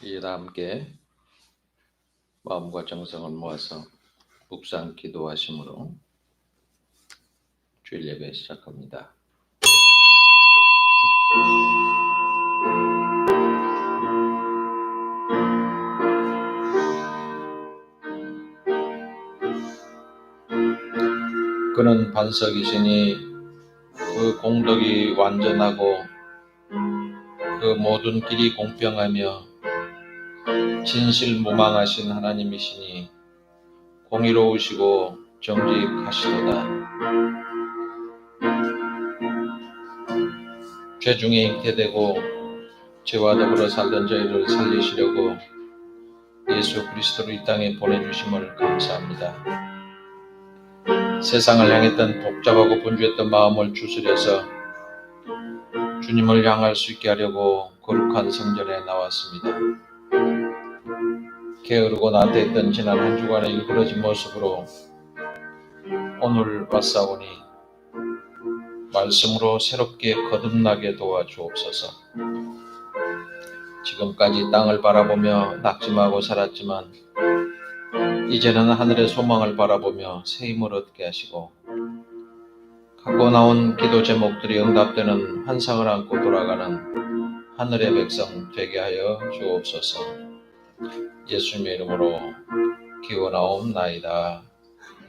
이제 다 함께 마음과 정성을 모아서 묵상 기도하심으로 주일 예배 시작합니다. 그는 반석이시니 그 공덕이 완전하고 그 모든 길이 공평하며 진실무망하신 하나님이시니 공의로우시고 정직하시도다. 죄중에 잉태되고 죄와 더불어 살던 저희를 살리시려고 예수 그리스도를 이 땅에 보내주심을 감사합니다. 세상을 향했던 복잡하고 분주했던 마음을 추스려서 주님을 향할 수 있게 하려고 거룩한 성전에 나왔습니다. 게으르고 나태했던 지난 한 주간의 일그러진 모습으로 오늘 왔사오니 말씀으로 새롭게 거듭나게 도와주옵소서. 지금까지 땅을 바라보며 낙심하고 살았지만 이제는 하늘의 소망을 바라보며 새 힘을 얻게 하시고 갖고 나온 기도 제목들이 응답되는 환상을 안고 돌아가는 하늘의 백성 되게 하여 주옵소서. 예수님의 이름으로 기원하옵나이다.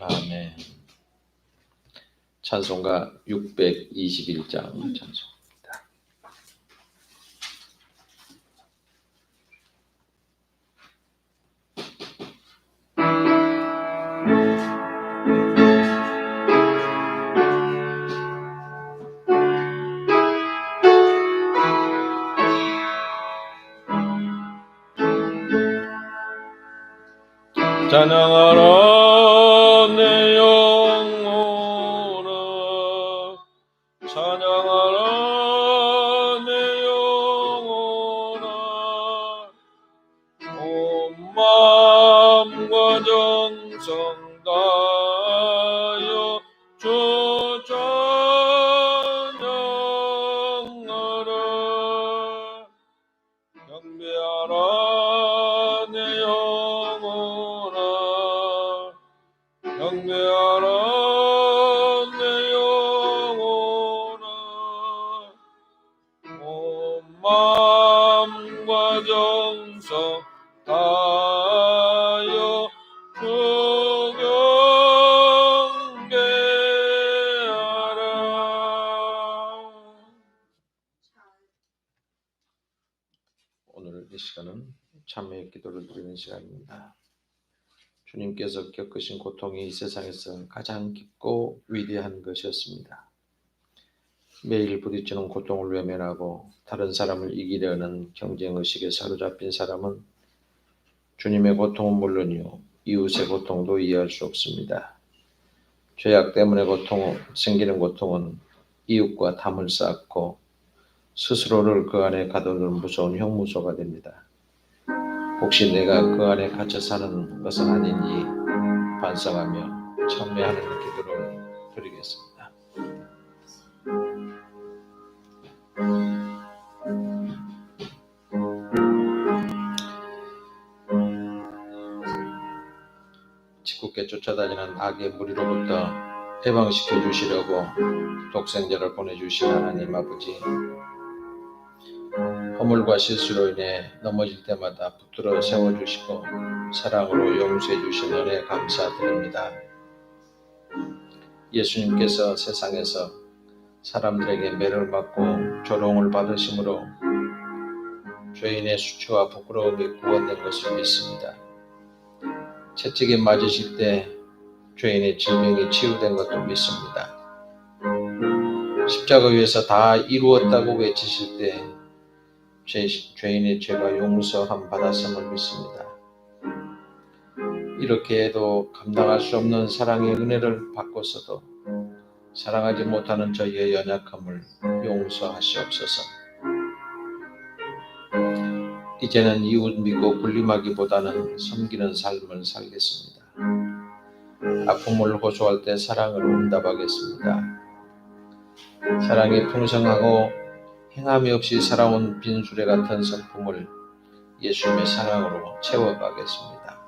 아멘. 찬송가 621장 찬송입니다. 찬양하라 내 영혼아, 찬양하라 내 영혼아, 온 마음과 정성 다하여 주 찬양하라. 경배하라 내 영혼아, 경배하라 내 영혼아, 온 마음과 정성 다하여 주 경배하라. 오늘 이 시간은 참회의 기도를 드리는 시간입니다. 주님께서 겪으신 고통이 이 세상에서 가장 깊고 위대한 것이었습니다. 매일 부딪히는 고통을 외면하고 다른 사람을 이기려는 경쟁의식에 사로잡힌 사람은 주님의 고통은 물론이요 이웃의 고통도 이해할 수 없습니다. 죄악 때문에 생기는 고통은 이웃과 담을 쌓고 스스로를 그 안에 가두는 무서운 형무소가 됩니다. 혹시 내가 그 안에 갇혀 사는 것은 아닌지 반성하며 참회하는 기도를 드리겠습니다. 짓궂게 쫓아다니는 악의 무리로부터 해방시켜 주시려고 독생자를 보내주신 하나님 아버지, 허물과 실수로 인해 넘어질 때마다 붙들어 세워주시고 사랑으로 용서해 주신 은혜 감사드립니다. 예수님께서 세상에서 사람들에게 매를 맞고 조롱을 받으심으로 죄인의 수치와 부끄러움이 구원된 것을 믿습니다. 채찍에 맞으실 때 죄인의 질병이 치유된 것도 믿습니다. 십자가 위에서 다 이루었다고 외치실 때 죄인의 죄가 용서함 받았음을 믿습니다. 이렇게 해도 감당할 수 없는 사랑의 은혜를 받고서도 사랑하지 못하는 저희의 연약함을 용서하시옵소서. 이제는 이웃 믿고 군림하기보다는 섬기는 삶을 살겠습니다. 아픔을 호소할 때 사랑으로 응답하겠습니다. 사랑이 풍성하고 행함이 없이 살아온 빈수레 같은 성품을 예수님의 사랑으로 채워가겠습니다.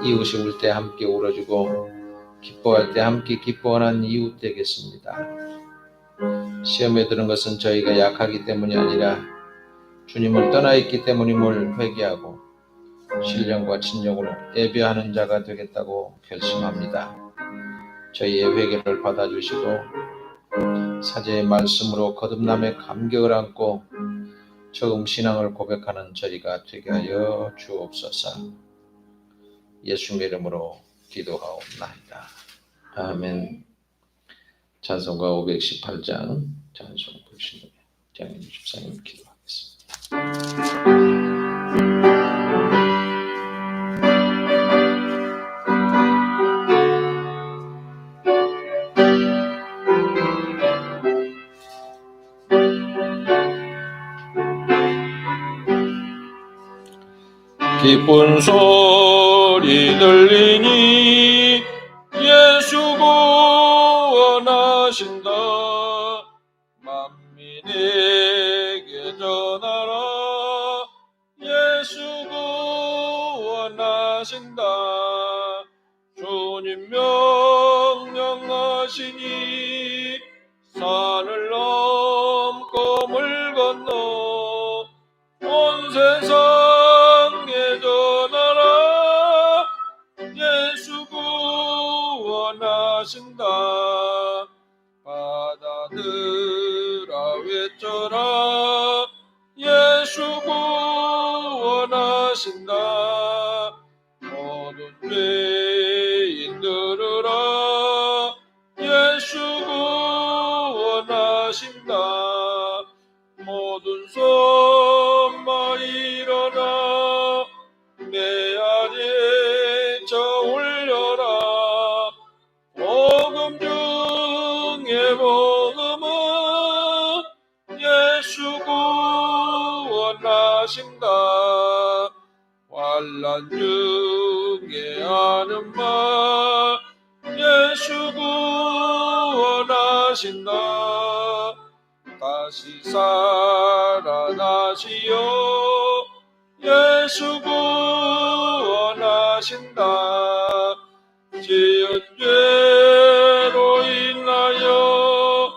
이웃이 울 때 함께 울어주고 기뻐할 때 함께 기뻐하는 이웃 되겠습니다. 시험에 드는 것은 저희가 약하기 때문이 아니라 주님을 떠나 있기 때문임을 회개하고 신령과 진정으로 예배하는 자가 되겠다고 결심합니다. 저희의 회개를 받아주시고 사제의 말씀으로 거듭남의 감격을 안고 처음 신앙을 고백하는 저희가 되게 하여 주옵소서. 예수님의 이름으로 기도하옵나이다. 아멘. 찬송가 518장 찬송 부르시는 장인 집사님 기도하겠습니다. 기쁜 소리 들리니 예수 구원하신다. 만민에게 전하라. 예수 구원하신다. 주님 명령하시니 산을 넘고 물 건너 온 세상에 전하라. 예수 구원하신다. 바다들아 외쳐라. 예수 구원하신다. 모든 죄인 들으라. 예수 구원하신다. 모든 손마 일어나 메아리에 저 올려라. 복음 중에 복음은 예수 구원하신다. 환난 중에 하는 말 예수 구원하신다. 다시 살아나시어 예수 구원하신다. 지은 죄로 인하여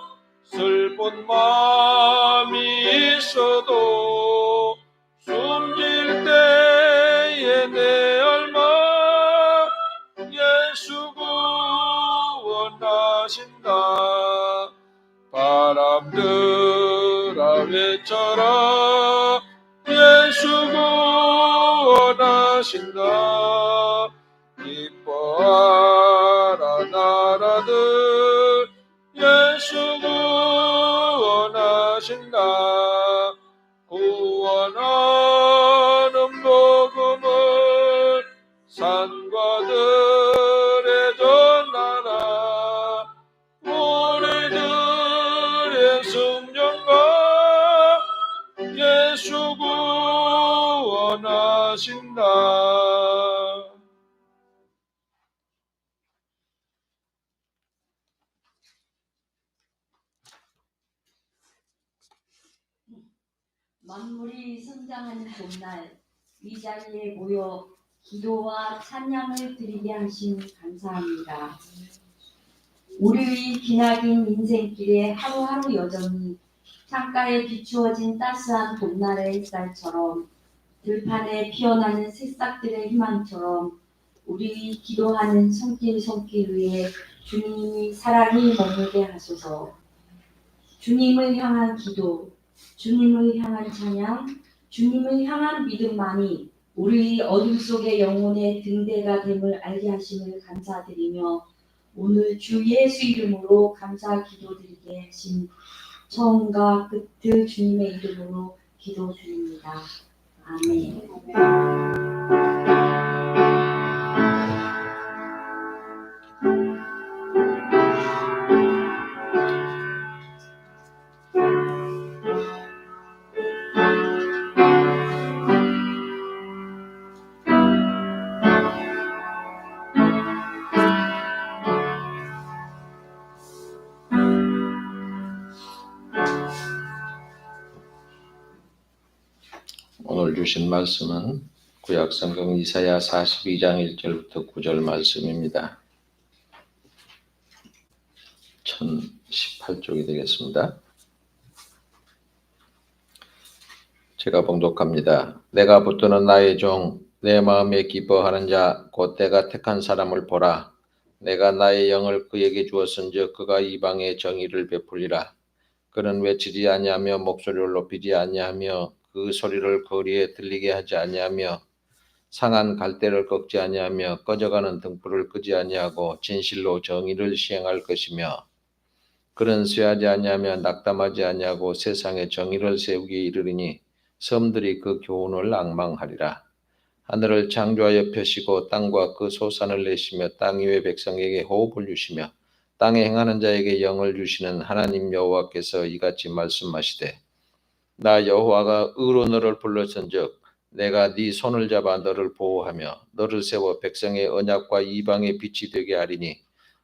슬픈 마음이 있어도 숨질 때에 내 얼마 예수 구원하신다. 바람들아 외쳐라. 예수 구원하신다. 기뻐하라 나라들 예수 구원하신다. 구원하는 복음을 산과 들에 전하라. 우리들의 순종과 예수 구원하신다. 만물이 성장하는 봄날 이 자리에 모여 기도와 찬양을 드리게 하신 감사합니다. 우리의 기나긴 인생길에 하루하루 여전히 창가에 비추어진 따스한 봄날의 햇살처럼 들판에 피어나는 새싹들의 희망처럼 우리 기도하는 손길 위에 주님의 사랑이 머물게 하소서. 주님을 향한 기도, 주님을 향한 찬양, 주님을 향한 믿음만이 우리 어둠 속의 영혼의 등대가 됨을 알게 하심을 감사드리며 오늘 주 예수 이름으로 감사 기도드리게 하신 처음과 끝을 주님의 이름으로 기도드립니다. 아멘. 오늘 주신 말씀은 구약성경 이사야 42장 1절부터 9절 말씀입니다. 1018쪽이 되겠습니다. 제가 봉독합니다. 내가 붙드는 나의 종, 내 마음에 기뻐하는 자, 곧 내가 택한 사람을 보라. 내가 나의 영을 그에게 주었은즉 그가 이방에 정의를 베풀리라. 그는 외치지 아니하며 목소리를 높이지 아니하며 그 소리를 거리에 들리게 하지 아니하며 상한 갈대를 꺾지 아니하며 꺼져가는 등불을 끄지 아니하고 진실로 정의를 시행할 것이며 그는 쇠하지 아니하며 낙담하지 아니하고 세상에 정의를 세우기에 이르리니 섬들이 그 교훈을 앙망하리라. 하늘을 창조하여 펴시고 땅과 그 소산을 내시며 땅 위의 백성에게 호흡을 주시며 땅에 행하는 자에게 영을 주시는 하나님 여호와께서 이같이 말씀하시되 나 여호와가 의로 너를 불렀은즉 내가 네 손을 잡아 너를 보호하며 너를 세워 백성의 언약과 이방의 빛이 되게 하리니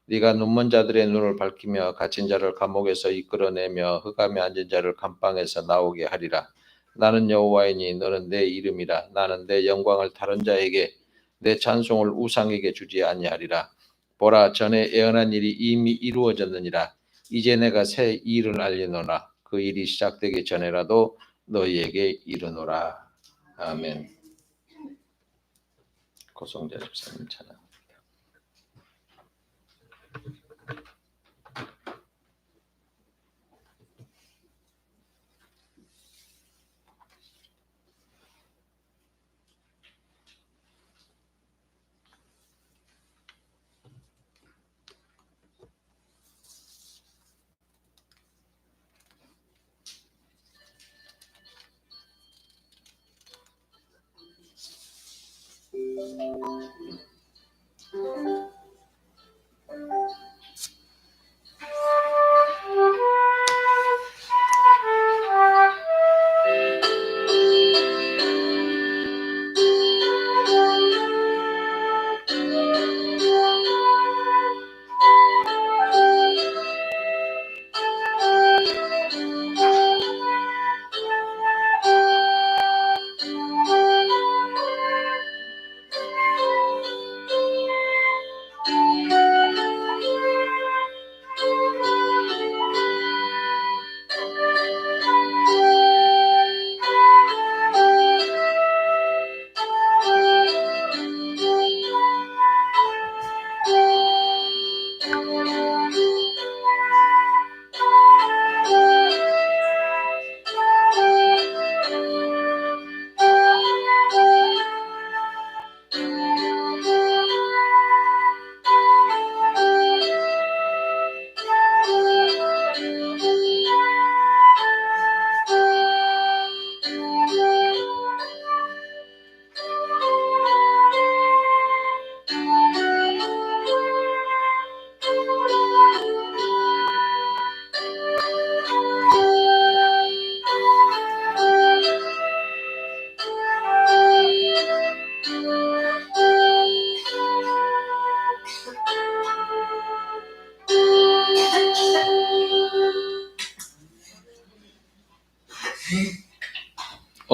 네가 눈먼 자들의 눈을 밝히며 갇힌 자를 감옥에서 이끌어내며 흑암에 앉은 자를 감방에서 나오게 하리라. 나는 여호와이니 너는 내 이름이라. 나는 내 영광을 다른 자에게 내 찬송을 우상에게 주지 아니하리라. 보라, 전에 예언한 일이 이미 이루어졌느니라. 이제 내가 새 일을 알리노라. 그 일이 시작되기 전에라도 너희에게 이르노라. 아멘. 고성자 집사님 찬양.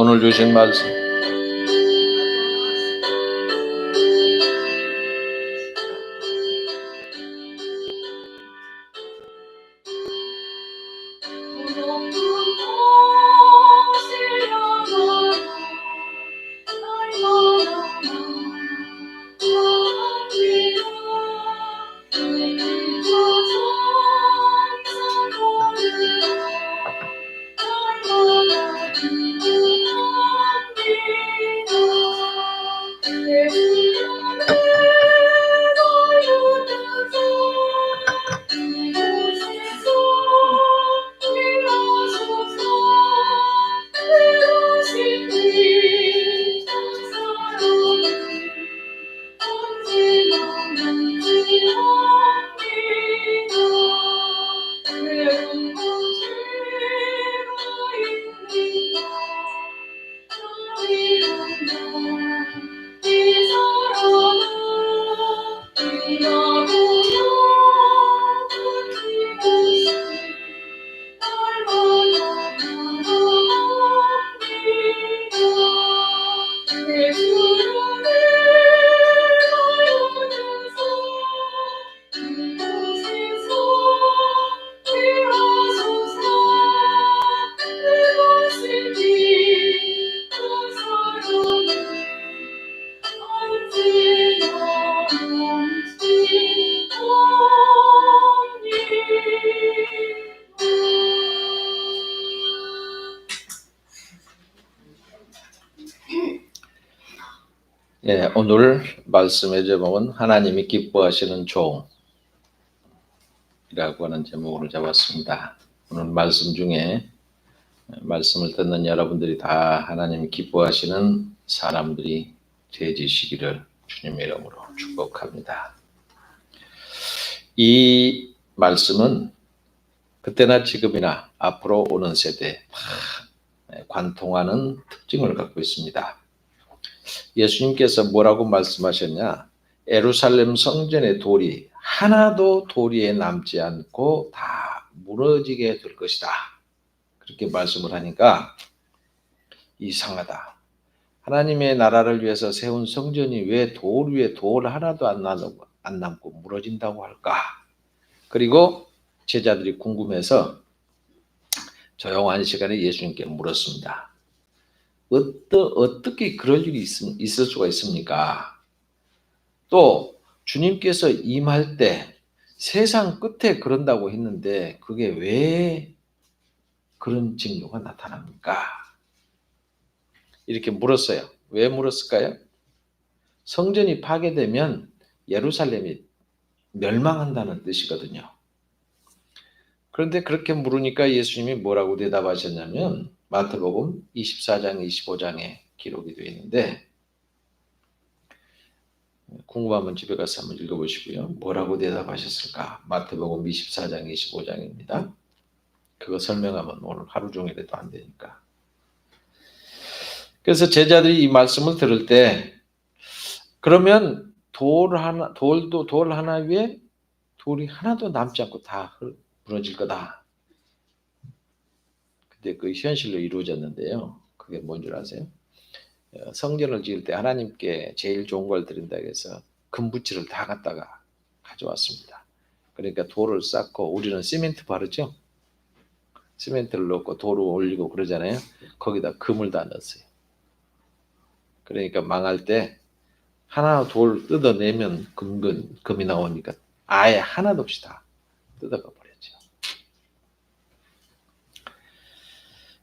오늘 주신 말씀 예, 오늘 말씀의 제목은 하나님이 기뻐하시는 종이라고 하는 제목을 잡았습니다. 오늘 말씀 중에 말씀을 듣는 여러분들이 다 하나님이 기뻐하시는 사람들이 되시기를 주님의 이름으로 축복합니다. 이 말씀은 그때나 지금이나 앞으로 오는 세대에 다 관통하는 특징을 갖고 있습니다. 예수님께서 뭐라고 말씀하셨냐? 예루살렘 성전의 돌이 하나도 도리에 남지 않고 다 무너지게 될 것이다. 그렇게 말씀을 하니까 이상하다. 하나님의 나라를 위해서 세운 성전이 왜 돌 위에 돌 하나도 안 남고 무너진다고 할까? 그리고 제자들이 궁금해서 조용한 시간에 예수님께 물었습니다. 어떻게 그럴 일이 있을 수가 있습니까? 또 주님께서 임할 때 세상 끝에 그런다고 했는데 그게 왜 그런 징조가 나타납니까? 이렇게 물었어요. 왜 물었을까요? 성전이 파괴되면 예루살렘이 멸망한다는 뜻이거든요. 그런데 그렇게 물으니까 예수님이 뭐라고 대답하셨냐면 마태복음 24장 25장에 기록이 되어 있는데 궁금하면 집에 가서 한번 읽어보시고요. 뭐라고 대답하셨을까? 마태복음 24장 25장입니다. 그거 설명하면 오늘 하루 종일에도 안 되니까. 그래서 제자들이 이 말씀을 들을 때 그러면 돌 하나 위에 돌이 하나도 남지 않고 다 무너질 거다. 근데 그 현실로 이루어졌는데요. 그게 뭔 줄 아세요? 성전을 지을 때 하나님께 제일 좋은 걸 드린다 해서 금붙이를 다 갖다가 가져왔습니다. 그러니까 돌을 쌓고 우리는 시멘트 바르죠? 시멘트를 넣고 돌을 올리고 그러잖아요. 거기다 금을 다 넣었어요. 그러니까 망할 때 하나 돌 뜯어내면 금이 나오니까 아예 하나도 없이 다 뜯어가 버렸죠.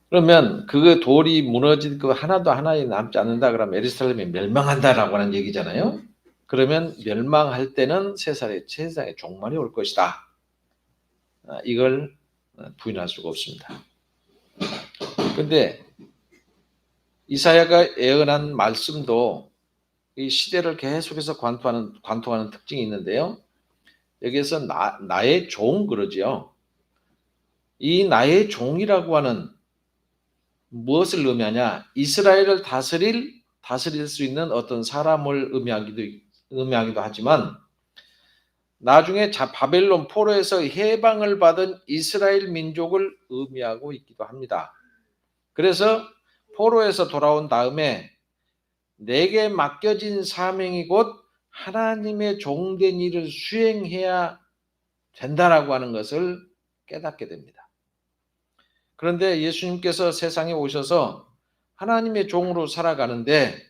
그러면 그 돌이 무너진 그 하나도 하나에 남지 않는다 그러면 예루살렘이 멸망한다라고 하는 얘기잖아요. 그러면 멸망할 때는 세상에 종말이 올 것이다. 이걸 부인할 수가 없습니다. 그런데 이사야가 예언한 말씀도 이 시대를 계속해서 관통하는 특징이 있는데요. 여기에서 나의 종 그러지요. 이 나의 종이라고 하는 무엇을 의미하냐? 이스라엘을 다스릴 수 있는 어떤 사람을 의미하기도 하지만 나중에 바벨론 포로에서 해방을 받은 이스라엘 민족을 의미하고 있기도 합니다. 그래서 포로에서 돌아온 다음에 내게 맡겨진 사명이 곧 하나님의 종된 일을 수행해야 된다라고 하는 것을 깨닫게 됩니다. 그런데 예수님께서 세상에 오셔서 하나님의 종으로 살아가는데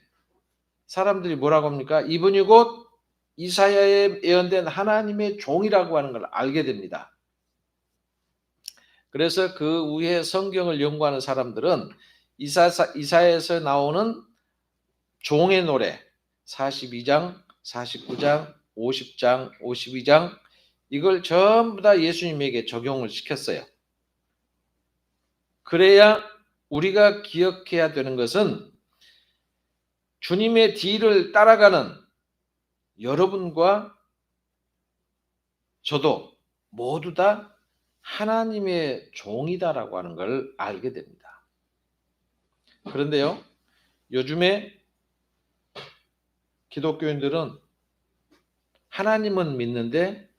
사람들이 뭐라고 합니까? 이분이 곧 이사야에 예언된 하나님의 종이라고 하는 걸 알게 됩니다. 그래서 그 후에 성경을 연구하는 사람들은 이사야에서 나오는 종의 노래 42장, 49장, 50장, 52장 이걸 전부 다 예수님에게 적용을 시켰어요. 그래야 우리가 기억해야 되는 것은 주님의 뒤를 따라가는 여러분과 저도 모두 다 하나님의 종이다라고 하는 걸 알게 됩니다. 그런데요, 요즘에 기독교인들은 하나님은 믿는데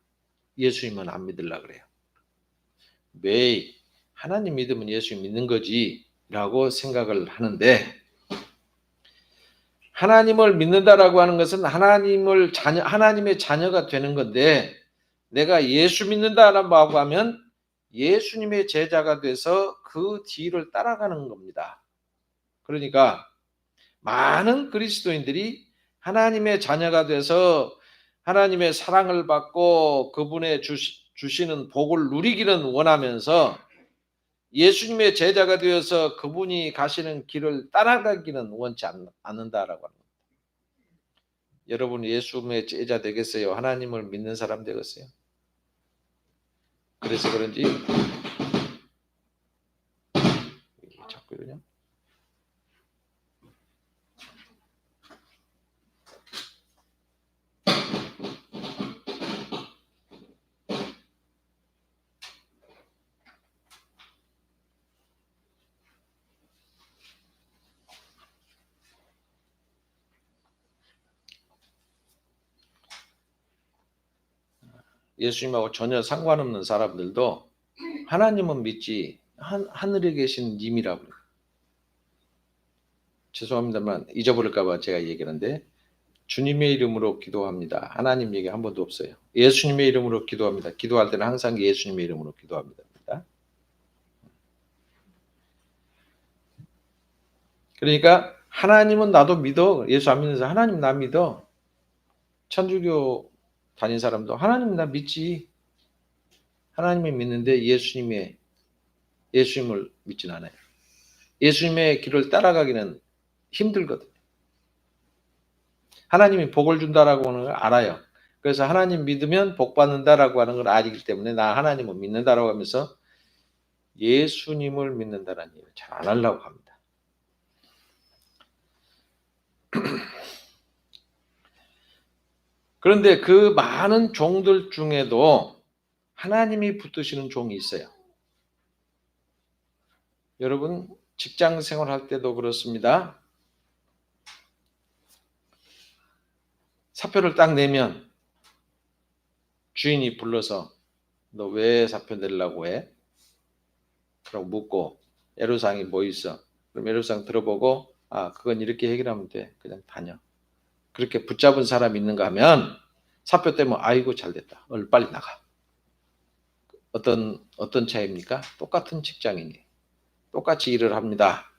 예수님은 안 믿으려고 그래요. 왜 하나님 믿으면 예수님 믿는 거지 라고 생각을 하는데 하나님을 믿는다라고 하는 것은 하나님의 자녀가 되는 건데 내가 예수 믿는다라고 하면 예수님의 제자가 돼서 그 뒤를 따라가는 겁니다. 그러니까 많은 그리스도인들이 하나님의 자녀가 돼서 하나님의 사랑을 받고 그분의 주시는 복을 누리기는 원하면서 예수님의 제자가 되어서 그분이 가시는 길을 따라가기는 원치 않는다라고 합니다. 여러분 예수의 제자 되겠어요? 하나님을 믿는 사람 되겠어요? 그래서 그런지 자꾸 이러냐? 예수님하고 전혀 상관없는 사람들도 하나님은 믿지 하늘에 계신 님이라고 그래요. 죄송합니다만 잊어버릴까 봐 제가 얘기하는데 주님의 이름으로 기도합니다. 하나님 얘기 한 번도 없어요. 예수님의 이름으로 기도합니다. 기도할 때는 항상 예수님의 이름으로 기도합니다. 그러니까 하나님은 나도 믿어. 예수 안 믿는 사람 하나님 나 믿어. 천주교 다닌 사람도 하나님 나 믿지. 하나님을 믿는데 예수님을 믿진 않아요. 예수님의 길을 따라가기는 힘들거든요. 하나님이 복을 준다라고 하는 걸 알아요. 그래서 하나님 믿으면 복 받는다라고 하는 걸 알기 때문에 나 하나님을 믿는다라고 하면서 예수님을 믿는다라는 얘기를 잘 안 하려고 합니다. 그런데 그 많은 종들 중에도 하나님이 붙드시는 종이 있어요. 여러분 직장 생활할 때도 그렇습니다. 사표를 딱 내면 주인이 불러서 너 왜 사표 내려고 해? 그러고 묻고 애로사항이 뭐 있어? 그럼 애로사항 들어보고 그건 이렇게 해결하면 돼. 그냥 다녀. 그렇게 붙잡은 사람이 있는가 하면 사표 때문에 아이고 잘됐다. 얼른 빨리 나가. 어떤 차이입니까? 똑같은 직장인이 똑같이 일을 합니다.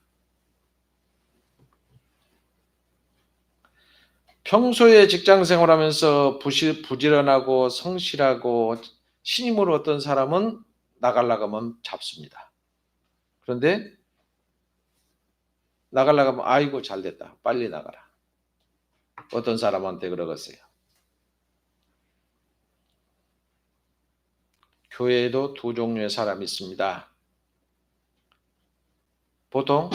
평소에 직장 생활하면서 부지런하고 성실하고 신임으로 어떤 사람은 나가려고 하면 잡습니다. 그런데 나가려고 하면 아이고 잘됐다. 빨리 나가라. 어떤 사람한테 그러겠어요. 교회에도 두 종류의 사람이 있습니다. 보통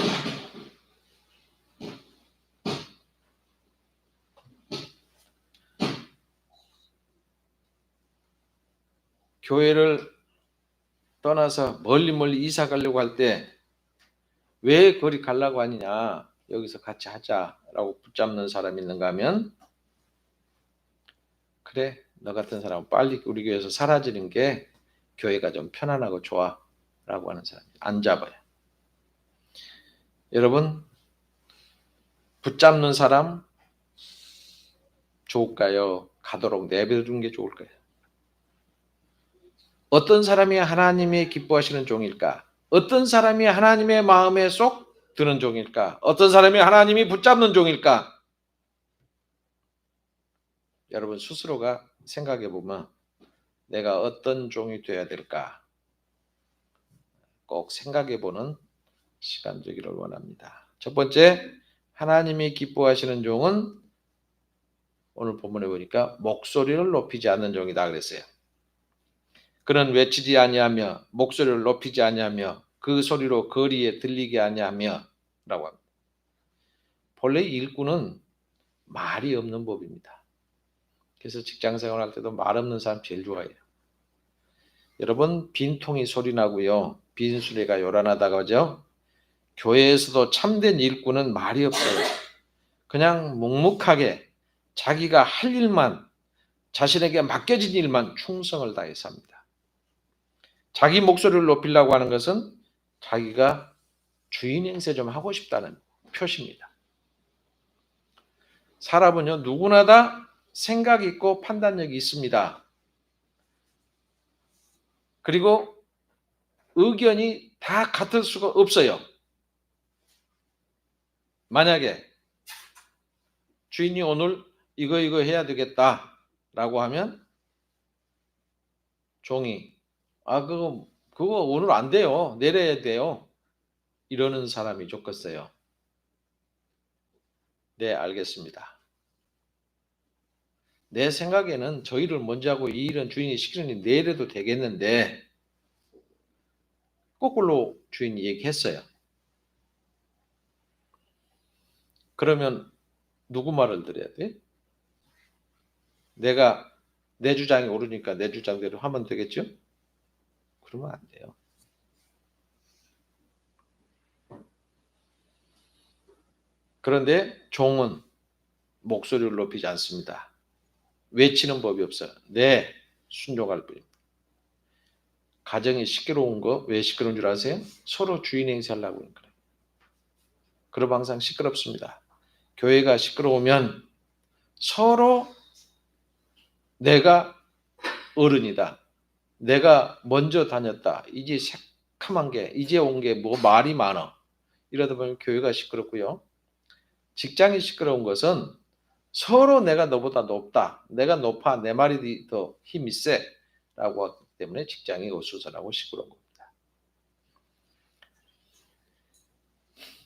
교회를 떠나서 멀리 이사 가려고 할 때 왜 거리 가려고 하느냐, 여기서 같이 하자라고 붙잡는 사람이 있는가 하면 그래 너 같은 사람은 빨리 우리 교회에서 사라지는 게 교회가 좀 편안하고 좋아 라고 하는 사람이 안 잡아요. 여러분 붙잡는 사람 좋을까요? 가도록 내버려두는 게 좋을까요? 어떤 사람이 하나님이 기뻐하시는 종일까? 어떤 사람이 하나님의 마음에 쏙 드는 종일까? 어떤 사람이 하나님이 붙잡는 종일까? 여러분 스스로가 생각해 보면 내가 어떤 종이 되어야 될까? 꼭 생각해 보는 시간 되기를 원합니다. 첫 번째, 하나님이 기뻐하시는 종은 오늘 본문에 보니까 목소리를 높이지 않는 종이다 그랬어요. 그는 외치지 아니하며 목소리를 높이지 아니하며 그 소리로 거리에 들리게 아니하며 라고 합니다. 본래 일꾼은 말이 없는 법입니다. 그래서 직장 생활할 때도 말 없는 사람 제일 좋아해요. 여러분 빈통이 소리 나고요. 빈수레가 요란하다고 하죠. 교회에서도 참된 일꾼은 말이 없어요. 그냥 묵묵하게 자기가 할 일만, 자신에게 맡겨진 일만 충성을 다해서 합니다. 자기 목소리를 높이려고 하는 것은 자기가 주인 행세 좀 하고 싶다는 표시입니다. 사람은요 누구나 다 생각이 있고 판단력이 있습니다. 그리고 의견이 다 같을 수가 없어요. 만약에 주인이 오늘 이거 해야 되겠다라고 하면 종이 그거 오늘 안 돼요. 내려야 돼요. 이러는 사람이 좋겠어요. 네, 알겠습니다. 내 생각에는 저 일을 먼저 하고 이 일은 주인이 시키느니 내일에도 되겠는데 거꾸로 주인이 얘기했어요. 그러면 누구 말을 들어야 돼? 내가 내 주장이 옳으니까 내 주장대로 하면 되겠죠? 그러면 안 돼요. 그런데 종은 목소리를 높이지 않습니다. 외치는 법이 없어요. 네, 순종할 뿐입니다. 가정이 시끄러운 거 왜 시끄러운 줄 아세요? 서로 주인 행세하려고 하는 거예요. 그럼 항상 시끄럽습니다. 교회가 시끄러우면 서로 내가 어른이다. 내가 먼저 다녔다. 이제 새카만 게 이제 온 게 뭐 말이 많아. 이러다 보면 교회가 시끄럽고요. 직장이 시끄러운 것은 서로 내가 너보다 높다. 내가 높아. 내 말이 더 힘이 세. 라고 하기 때문에 직장이 어수선하고 시끄러운 겁니다.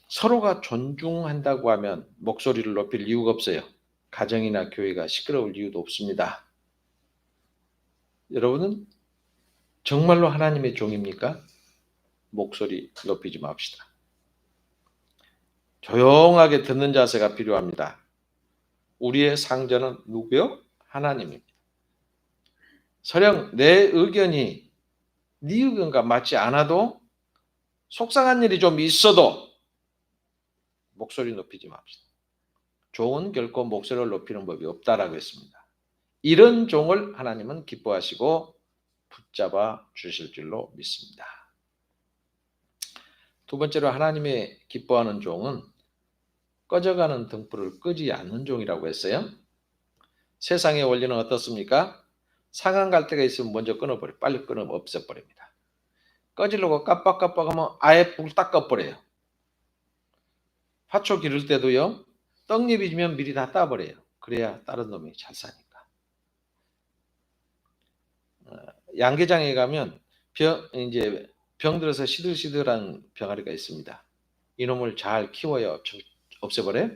서로가 존중한다고 하면 목소리를 높일 이유가 없어요. 가정이나 교회가 시끄러울 이유도 없습니다. 여러분은 정말로 하나님의 종입니까? 목소리 높이지 맙시다. 조용하게 듣는 자세가 필요합니다. 우리의 상전은 누구요? 하나님입니다. 설령 내 의견이 네 의견과 맞지 않아도 속상한 일이 좀 있어도 목소리 높이지 맙시다. 종은 결코 목소리를 높이는 법이 없다라고 했습니다. 이런 종을 하나님은 기뻐하시고 붙잡아 주실 줄로 믿습니다. 두 번째로 하나님의 기뻐하는 종은 꺼져가는 등불을 끄지 않는 종이라고 했어요. 세상의 원리는 어떻습니까? 상한 갈대가 있으면 먼저 끊어버려. 빨리 끊어 없애버립니다. 꺼지려고 깜빡깜빡하면 아예 불 딱 꺼버려요. 화초 기를 때도요. 떡잎이 지면 미리 다 따버려요. 그래야 다른 놈이 잘 사니까. 양계장에 가면 병 들어서 시들시들한 병아리가 있습니다. 이놈을 잘 키워야 없애버려요.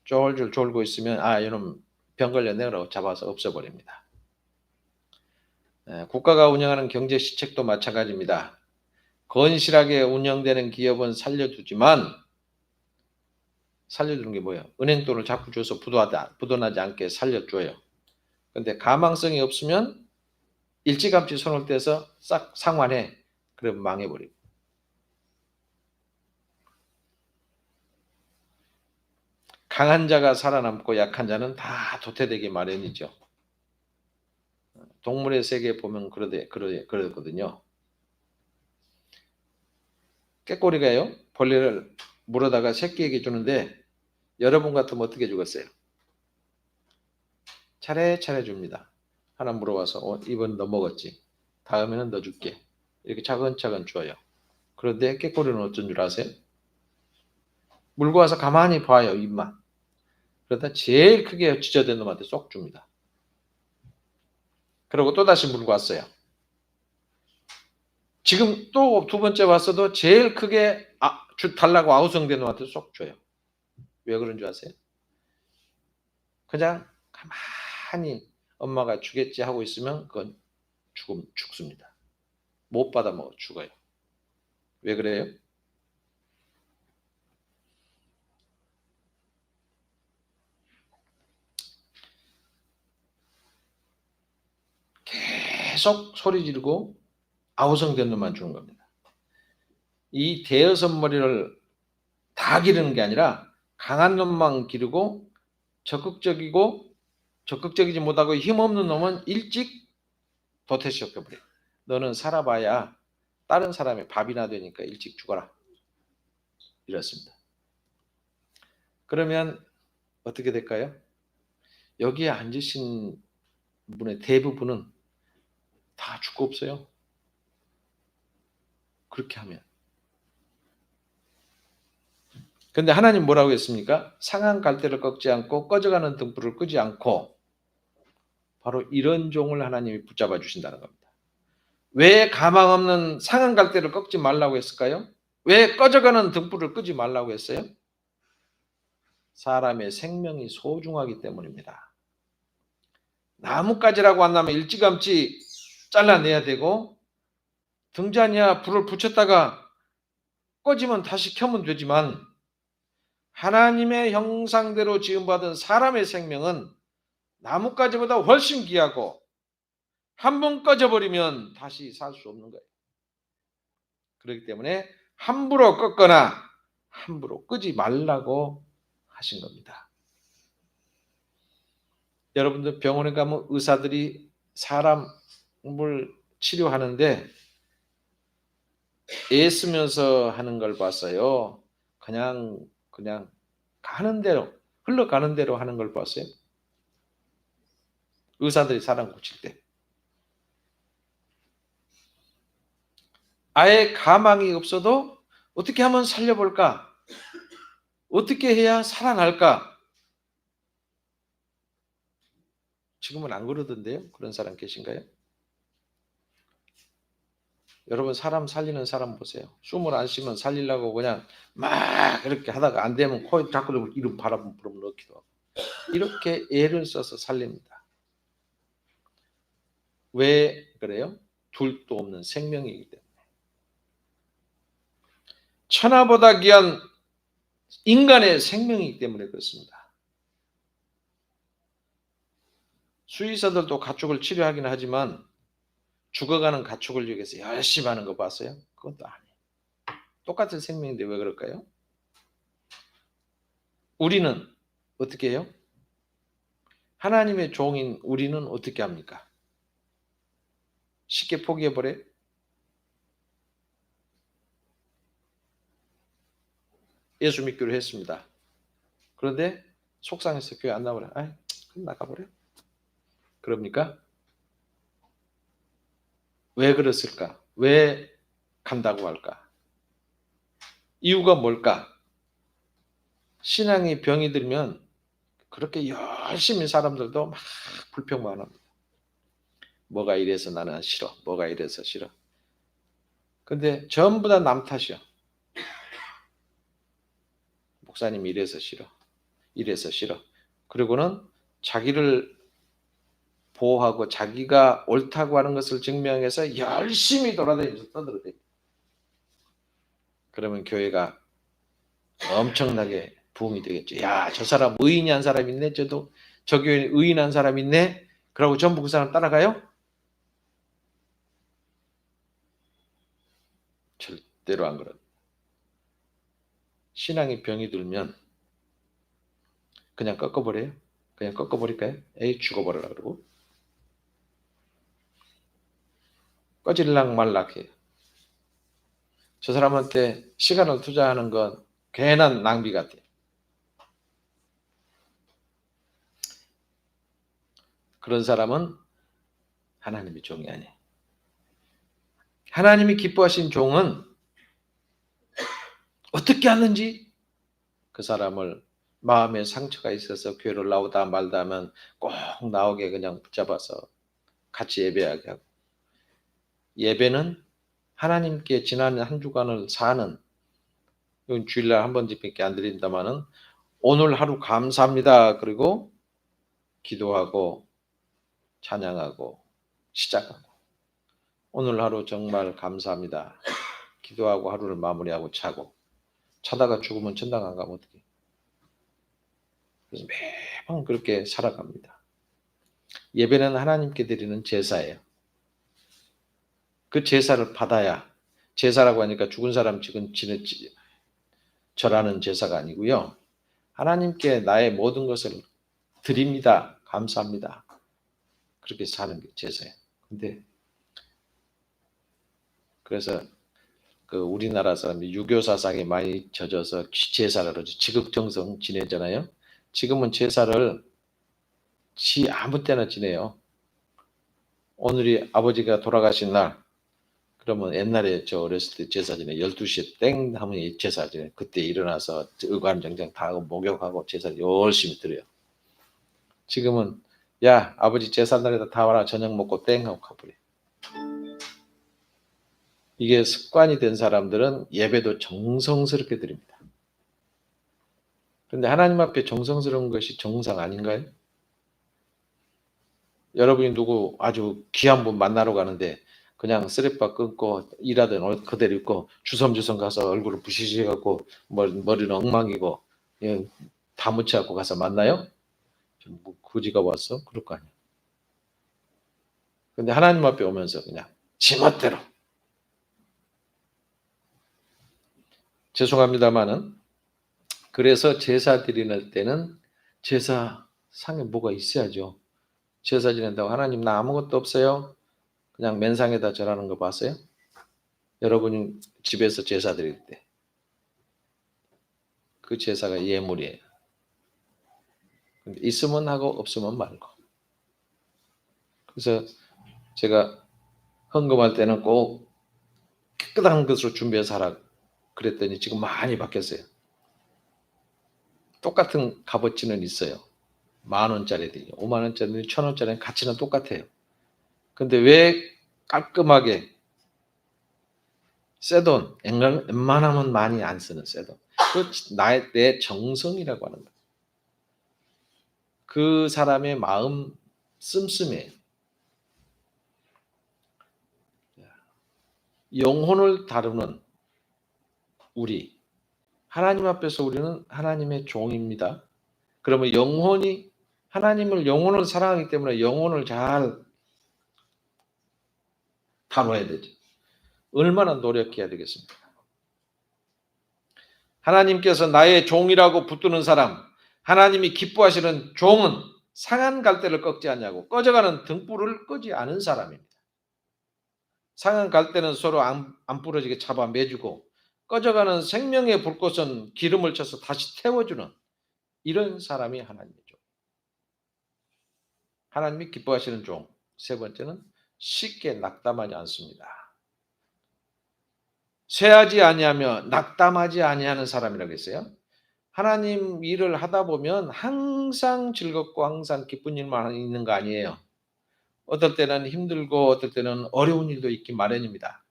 쫄쫄 졸고 있으면 이놈 병 걸렸네 라고 잡아서 없애버립니다. 국가가 운영하는 경제 시책도 마찬가지입니다. 건실하게 운영되는 기업은 살려두지만 살려주는 게 뭐예요? 은행 돈을 자꾸 줘서 부도나지 않게 살려줘요. 그런데 가망성이 없으면 일찌감치 손을 떼서 싹 상환해. 그러면 망해버리고. 강한 자가 살아남고 약한 자는 다 도태되기 마련이죠. 동물의 세계에 보면 그러거든요. 깨꼬리가요. 벌레를 물어다가 새끼에게 주는데 여러분 같으면 어떻게 주겠어요? 차례차례 줍니다. 하나 물어와서 이번 너 먹었지? 다음에는 너 줄게. 이렇게 차근차근 줘요. 그런데 깨꼬리는 어쩐 줄 아세요? 물고 와서 가만히 봐요. 입만. 그러다 제일 크게 지저댄 놈한테 쏙 줍니다. 그리고 또다시 물고 왔어요. 지금 또 두 번째 왔어도 제일 크게 달라고 아우성된 놈한테 쏙 줘요. 왜 그런 줄 아세요? 그냥 가만히 엄마가 주겠지 하고 있으면 그건 죽습니다. 못 받아 먹어 죽어요. 왜 그래요? 계속 소리 지르고 아우성된 놈만 주는 겁니다. 이 대여섯 머리를 다 기르는 게 아니라 강한 놈만 기르고 적극적이지 못하고 힘없는 놈은 일찍 도태시켜버려요. 너는 살아봐야 다른 사람의 밥이나 되니까 일찍 죽어라. 이렇습니다. 그러면 어떻게 될까요? 여기에 앉으신 분의 대부분은 다 죽고 없어요. 그렇게 하면. 근데 하나님 뭐라고 했습니까? 상한 갈대를 꺾지 않고 꺼져가는 등불을 끄지 않고 바로 이런 종을 하나님이 붙잡아 주신다는 겁니다. 왜 가망 없는 상한 갈대를 꺾지 말라고 했을까요? 왜 꺼져가는 등불을 끄지 말라고 했어요? 사람의 생명이 소중하기 때문입니다. 나뭇가지라고 한다면 일찌감치 잘라내야 되고 등잔이야 불을 붙였다가 꺼지면 다시 켜면 되지만 하나님의 형상대로 지음받은 사람의 생명은 나뭇가지보다 훨씬 귀하고 한 번 꺼져버리면 다시 살 수 없는 거예요. 그렇기 때문에 함부로 꺾거나 함부로 끄지 말라고 하신 겁니다. 여러분들 병원에 가면 의사들이 사람을 치료하는데 애쓰면서 하는 걸 봤어요. 그냥 가는 대로 흘러가는 대로 하는 걸 봤어요. 의사들이 사람 고칠 때 아예 가망이 없어도 어떻게 하면 살려볼까? 어떻게 해야 살아날까? 지금은 안 그러던데요? 그런 사람 계신가요? 여러분 사람 살리는 사람 보세요. 숨을 안 쉬면 살리려고 그냥 막 그렇게 하다가 안 되면 코에 자꾸 이름 바람 불어 넣기도 하고 이렇게 애를 써서 살립니다. 왜 그래요? 둘도 없는 생명이기 때문에. 천하보다 귀한 인간의 생명이기 때문에 그렇습니다. 수의사들도 가축을 치료하긴 하지만 죽어가는 가축을 위해서 열심히 하는 거 봤어요? 그것도 아니에요. 똑같은 생명인데 왜 그럴까요? 우리는 어떻게 해요? 하나님의 종인 우리는 어떻게 합니까? 쉽게 포기해버려요? 예수 믿기로 했습니다. 그런데 속상해서 교회 안 나오래. 아이, 그럼 나가버려. 그럽니까? 왜 그랬을까? 왜 간다고 할까? 이유가 뭘까? 신앙이 병이 들면 그렇게 열심히 사람들도 막 불평만 합니다. 뭐가 이래서 나는 싫어. 뭐가 이래서 싫어. 근데 전부 다 남 탓이야. 목사님이 이래서 싫어. 이래서 싫어. 그리고는 자기를 보호하고 자기가 옳다고 하는 것을 증명해서 열심히 돌아다니면서 떠들어대요. 그러면 교회가 엄청나게 부흥이 되겠죠. 야, 저 사람 의인이 한 사람 있네. 저 교회에 의인한 사람 있네. 그러고 전부 그 사람 따라가요? 절대로 안 그래요. 신앙의 병이 들면 그냥 꺾어버려요? 그냥 꺾어버릴까요? 에이, 죽어버려라 그러고 꺼질락 말락 해요. 저 사람한테 시간을 투자하는 건 괜한 낭비 같아요. 그런 사람은 하나님의 종이 아니에요. 하나님이 기뻐하신 종은 어떻게 하는지 그 사람을 마음에 상처가 있어서 교회를 나오다 말다 하면 꼭 나오게 그냥 붙잡아서 같이 예배하게 하고, 예배는 하나님께 지난 한 주간을 사는, 이건 주일날 한 번밖에 안 드린다마는 오늘 하루 감사합니다. 그리고 기도하고 찬양하고 시작하고, 오늘 하루 정말 감사합니다. 기도하고 하루를 마무리하고 자다가 죽으면 천당 안 가면 어떡해. 그래서 매번 그렇게 살아갑니다. 예배는 하나님께 드리는 제사예요. 그 제사를 받아야, 제사라고 하니까 죽은 사람 지금 절하는 제사가 아니고요. 하나님께 나의 모든 것을 드립니다. 감사합니다. 그렇게 사는 게 제사예요. 근데 그래서 그 우리나라 사람이 유교 사상에 많이 젖어서 제사를 그러죠. 지극정성 지내잖아요. 지금은 제사를 아무 때나 지내요. 오늘이 아버지가 돌아가신 날, 그러면 옛날에 저 어렸을 때 제사 지내 12시에 땡 하면 제사 지내. 그때 일어나서 의관정장 다 하고 목욕하고 제사 열심히 드려요. 지금은 야, 아버지 제사 날에다 다 와라, 저녁 먹고 땡 하고 가버려. 이게 습관이 된 사람들은 예배도 정성스럽게 드립니다. 그런데 하나님 앞에 정성스러운 것이 정상 아닌가요? 여러분이 누구 아주 귀한 분 만나러 가는데 그냥 쓰레빠 끊고 일하던 옷 그대로 입고 주섬주섬 가서 얼굴을 부시시하고 머리는 엉망이고 예, 다 묻혀갖고 가서 만나요? 뭐 거지가 왔어? 그럴 거 아니야. 근데 하나님 앞에 오면서 그냥 지멋대로 죄송합니다마는 그래서 제사 드리는 때는 제사상에 뭐가 있어야죠. 제사 지낸다고 하나님 나 아무것도 없어요. 그냥 맨상에다 절하는 거 봤어요? 여러분이 집에서 제사 드릴 때 그 제사가 예물이에요. 근데 있으면 하고 없으면 말고. 그래서 제가 헌금할 때는 꼭 깨끗한 것으로 준비해서 하라 그랬더니 지금 많이 바뀌었어요. 똑같은 값어치는 있어요. 10,000원짜리들이 50,000원짜리 1,000원짜리는 가치는 똑같아요. 근데 왜 깔끔하게 새 돈, 웬만하면 많이 안 쓰는 새 돈. 그 내 정성이라고 하는 거예요. 그 사람의 마음 씀씀이에요. 영혼을 다루는 우리, 하나님 앞에서 우리는 하나님의 종입니다. 그러면 영혼을 사랑하기 때문에 영혼을 잘 다뤄야 되죠. 얼마나 노력해야 되겠습니까? 하나님께서 나의 종이라고 붙드는 사람, 하나님이 기뻐하시는 종은 상한 갈대를 꺾지 않냐고 꺼져가는 등불을 끄지 않은 사람입니다. 상한 갈대는 서로 안 부러지게 잡아 매주고 꺼져가는 생명의 불꽃은 기름을 쳐서 다시 태워주는 이런 사람이 하나님이죠. 하나님이 기뻐하시는 종. 세 번째는 쉽게 낙담하지 않습니다. 쇠하지 아니하며 낙담하지 아니하는 사람이라고 했어요. 하나님 일을 하다 보면 항상 즐겁고 항상 기쁜 일만 있는 거 아니에요. 어떨 때는 힘들고 어떨 때는 어려운 일도 있기 마련입니다.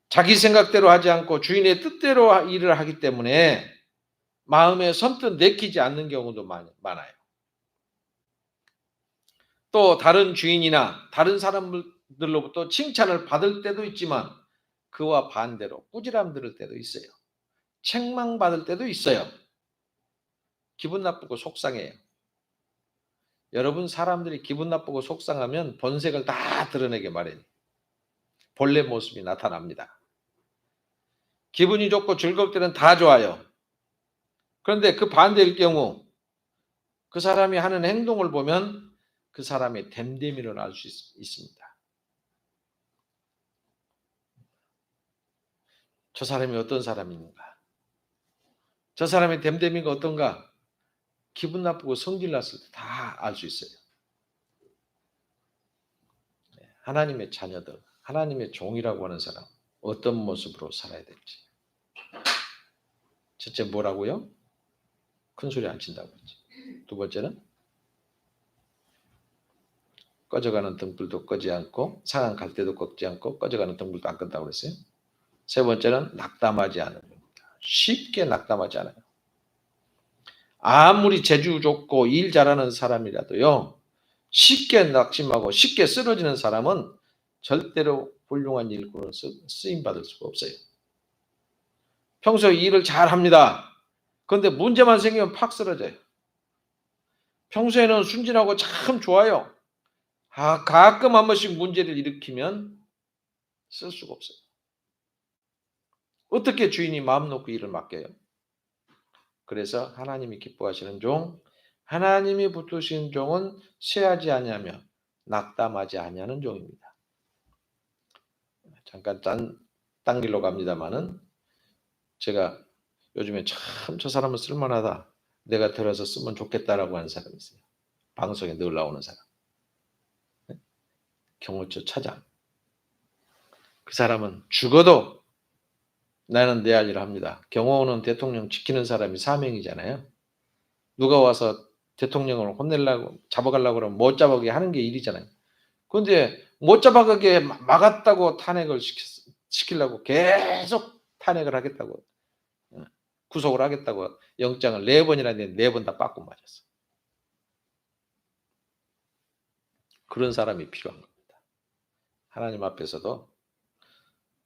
자기 생각대로 하지 않고 주인의 뜻대로 일을 하기 때문에 마음에 선뜻 내키지 않는 경우도 많아요. 또 다른 주인이나 다른 사람들로부터 칭찬을 받을 때도 있지만 그와 반대로 꾸지람 들을 때도 있어요. 책망받을 때도 있어요. 기분 나쁘고 속상해요. 여러분 사람들이 기분 나쁘고 속상하면 본색을 다 드러내게 마련이에요. 본래 모습이 나타납니다. 기분이 좋고 즐거울 때는 다 좋아요. 그런데 그 반대일 경우 그 사람이 하는 행동을 보면 그 사람의 됨됨이를 알 수 있습니다. 저 사람이 어떤 사람인가? 저 사람의 됨됨이가 어떤가? 기분 나쁘고 성질 났을 때 다 알 수 있어요. 하나님의 자녀들, 하나님의 종이라고 하는 사람 어떤 모습으로 살아야 될지. 첫째 뭐라고요? 큰 소리 안 친다고 했죠. 두 번째는 꺼져가는 등불도 끄지 않고 상한 갈대도 꺾지 않고 꺼져가는 등불도 안 끈다고 그랬어요. 세 번째는 낙담하지 않는 겁니다. 쉽게 낙담하지 않아요. 아무리 재주 좋고 일 잘하는 사람이라도요. 쉽게 낙심하고 쉽게 쓰러지는 사람은 절대로 훌륭한 일꾼으로 쓰임받을 수가 없어요. 평소에 일을 잘합니다. 그런데 문제만 생기면 팍 쓰러져요. 평소에는 순진하고 참 좋아요. 가끔 한 번씩 문제를 일으키면 쓸 수가 없어요. 어떻게 주인이 마음 놓고 일을 맡겨요? 그래서 하나님이 기뻐하시는 종, 하나님이 붙드신 종은 쇠하지 아니하며 낙담하지 아니하는 종입니다. 잠깐 딴 길로 갑니다마는 제가 요즘에 참 저 사람은 쓸만하다. 내가 들어서 쓰면 좋겠다라고 하는 사람이 있어요. 방송에 늘 나오는 사람. 경호처 차장. 그 사람은 죽어도 나는 내 할 일을 합니다. 경호원은 대통령 지키는 사람이 사명이잖아요. 누가 와서 대통령을 혼내려고 잡아가려고 그러면 못 잡아가게 하는 게 일이잖아요. 그런데 못 잡아가게 막았다고 탄핵을 시키려고 계속 탄핵을 하겠다고 구속을 하겠다고 영장을 4번이나 냈는데 4번 다 빠꾸 맞았어. 그런 사람이 필요한 겁니다. 하나님 앞에서도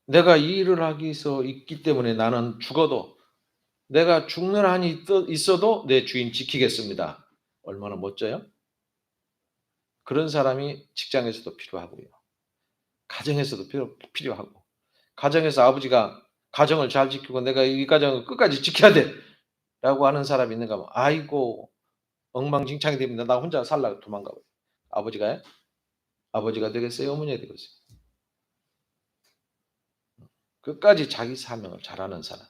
내가 이 일을 하기 위해서 있기 때문에 나는 죽어도 내가 죽는 한이 있어도 내 주인 지키겠습니다. 얼마나 멋져요? 그런 사람이 직장에서도 필요하고요. 가정에서도 필요하고. 가정에서 아버지가 가정을 잘 지키고 내가 이 가정을 끝까지 지켜야 돼 라고 하는 사람이 있는가 하면 아이고 엉망진창이 됩니다. 나 혼자 살라고 도망가고. 아버지가 되겠어요? 어머니가 되겠어요? 끝까지 자기 사명을 잘하는 사람.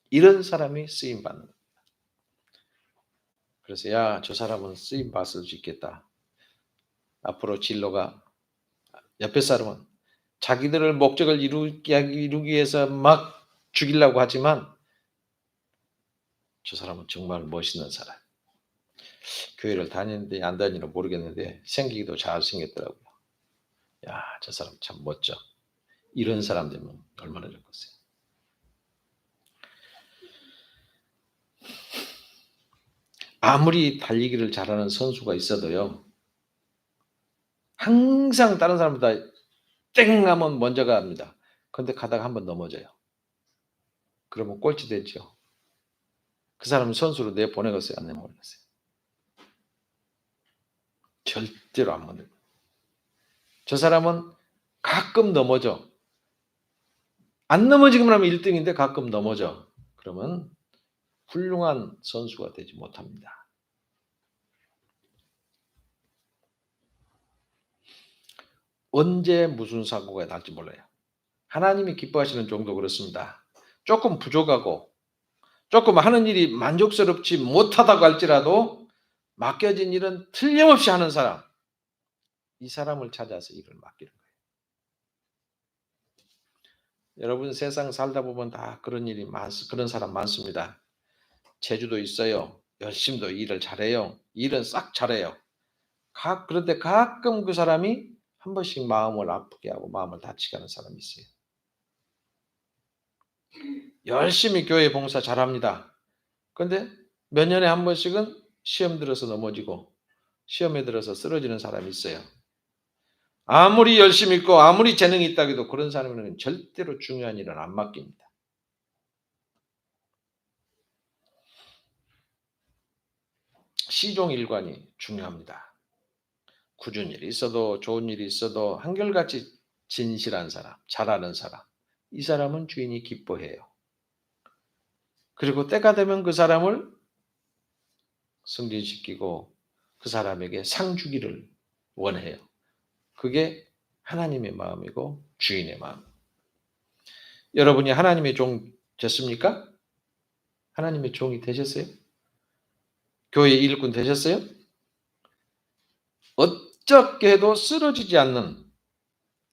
이런 사람이 쓰임받는 겁니다. 그래서 야, 저 사람은 쓰임받을 수 있겠다. 앞으로 진로가 옆에 사람은 자기들을 목적을 이루기 위해서 막 죽이려고 하지만 저 사람은 정말 멋있는 사람. 교회를 다니는데 안 다니는 모르겠는데 생기기도 잘생겼더라고요. 야, 저 사람 참 멋져. 이런 사람 되면 얼마나 좋겠어요. 아무리 달리기를 잘하는 선수가 있어도요. 항상 다른 사람보다 땡 하면 먼저 갑니다. 그런데 가다가 한번 넘어져요. 그러면 꼴찌 됐죠. 그 사람은 선수로 내보내겠어요? 안 내보내겠어요? 절대로 안 보내요. 저 사람은 가끔 넘어져. 안 넘어지기만 하면 1등인데 가끔 넘어져. 그러면 훌륭한 선수가 되지 못합니다. 언제 무슨 사고가 날지 몰라요. 하나님이 기뻐하시는 종도 그렇습니다. 조금 부족하고 조금 하는 일이 만족스럽지 못하다고 할지라도 맡겨진 일은 틀림없이 하는 사람. 이 사람을 찾아서 일을 맡기는 거예요. 여러분 세상 살다 보면 다 그런 그런 사람 많습니다. 재주도 있어요. 열심도 일을 잘해요. 일은 싹 잘해요. 그런데 가끔 그 사람이 한 번씩 마음을 아프게 하고 마음을 다치게 하는 사람이 있어요. 열심히 교회 봉사 잘합니다. 그런데 몇 년에 한 번씩은 시험 들어서 넘어지고 시험에 들어서 쓰러지는 사람이 있어요. 아무리 열심히 있고 아무리 재능이 있다 해도 그런 사람에는 절대로 중요한 일은 안 맡깁니다. 시종일관이 중요합니다. 굳은 일이 있어도 좋은 일이 있어도 한결같이 진실한 사람, 잘하는 사람, 이 사람은 주인이 기뻐해요. 그리고 때가 되면 그 사람을 승진시키고 그 사람에게 상 주기를 원해요. 그게 하나님의 마음이고 주인의 마음. 여러분이 하나님의 종 됐습니까? 하나님의 종이 되셨어요? 교회의 일꾼 되셨어요? 어떻게 해도 쓰러지지 않는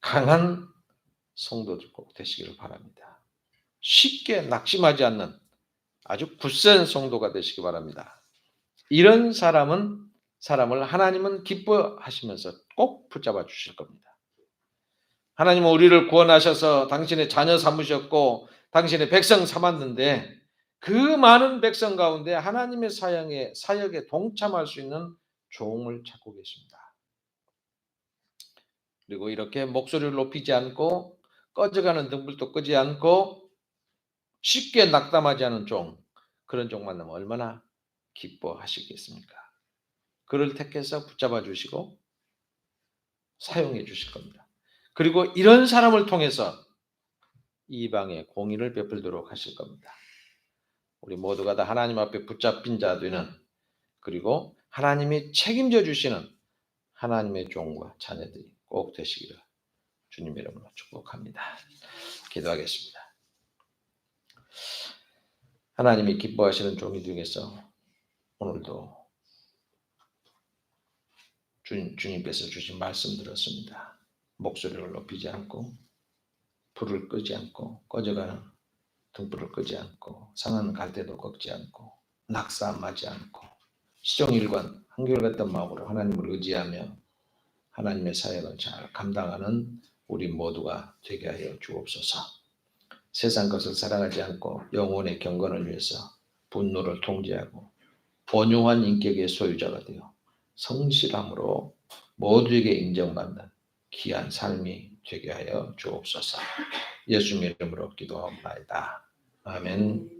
강한 성도들 꼭 되시기를 바랍니다. 쉽게 낙심하지 않는 아주 굳센 성도가 되시기 바랍니다. 이런 사람을 하나님은 기뻐하시면서 꼭 붙잡아 주실 겁니다. 하나님은 우리를 구원하셔서 당신의 자녀 삼으셨고 당신의 백성 삼았는데 그 많은 백성 가운데 하나님의 사역에 동참할 수 있는 종을 찾고 계십니다. 그리고 이렇게 목소리를 높이지 않고 꺼져가는 등불도 끄지 않고 쉽게 낙담하지 않은 종, 그런 종 만나면 얼마나 기뻐하시겠습니까? 그를 택해서 붙잡아 주시고 사용해 주실 겁니다. 그리고 이런 사람을 통해서 이방에 공의를 베풀도록 하실 겁니다. 우리 모두가 다 하나님 앞에 붙잡힌 자 되는, 그리고 하나님이 책임져 주시는 하나님의 종과 자녀들이 꼭 되시기를 주님 이름으로 축복합니다. 기도하겠습니다. 하나님이 기뻐하시는 종이 되겠어 오늘도 주님께서 주신 말씀 들었습니다. 목소리를 높이지 않고 불을 끄지 않고 꺼져가는 등불을 끄지 않고 상한 갈대도 꺾지 않고 낙사하지 않고 시종일관 한결같은 마음으로 하나님을 의지하며 하나님의 사역을 잘 감당하는 우리 모두가 되게 하여 주옵소서. 세상 것을 사랑하지 않고 영혼의 경건을 위해서 분노를 통제하고 온유한 인격의 소유자가 되어 성실함으로 모두에게 인정받는 귀한 삶이 되게 하여 주옵소서. 예수님 이름으로 기도하옵나이다. 아멘.